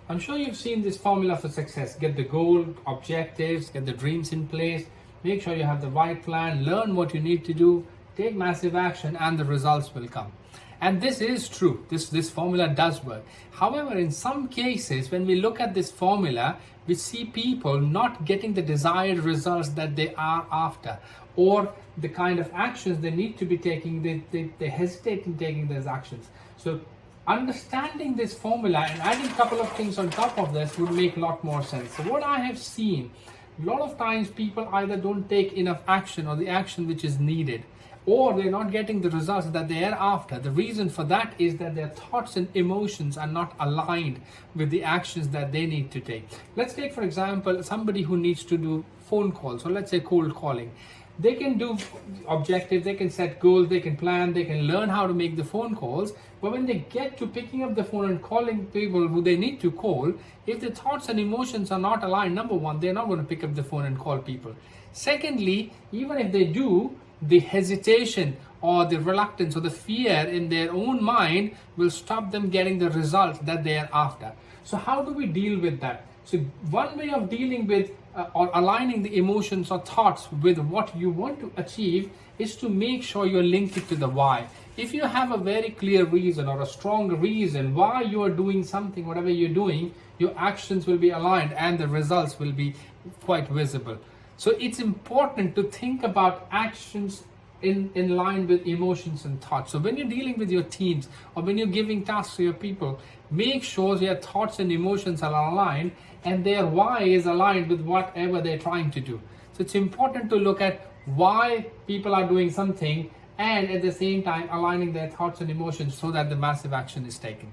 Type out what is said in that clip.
I'm sure you've seen this formula for success. Get the goal, objectives, get the dreams in place, make sure you have the right plan, learn what you need to do, take massive action, and the results will come. And this is true. This formula does work. However, in some cases, when we look at this formula, we see people not getting the desired results that they are after, or the kind of actions they need to be taking, they hesitate in taking those actions. So understanding this formula and adding a couple of things on top of this would make a lot more sense. So what I have seen, a lot of times people either don't take enough action or the action which is needed, or they're not getting the results that they are after. The reason for that is that their thoughts and emotions are not aligned with the actions that they need to take. Let's take, for example, somebody who needs to do phone calls, or let's say cold calling. They can do objectives, they can set goals, they can plan, they can learn how to make the phone calls. But when they get to picking up the phone and calling people who they need to call, if the thoughts and emotions are not aligned, number one, they're not going to pick up the phone and call people. Secondly, even if they do, the hesitation or the reluctance or the fear in their own mind will stop them getting the result that they are after. So how do we deal with that? So one way of dealing with or aligning the emotions or thoughts with what you want to achieve is to make sure you're linked it to the why. If you have a very clear reason or a strong reason why you are doing something, whatever you're doing, your actions will be aligned and the results will be quite visible. So it's important to think about actions in line with emotions and thoughts. So when you're dealing with your teams or when you're giving tasks to your people, make sure your thoughts and emotions are aligned and their why is aligned with whatever they're trying to do. So it's important to look at why people are doing something and at the same time aligning their thoughts and emotions so that the massive action is taken.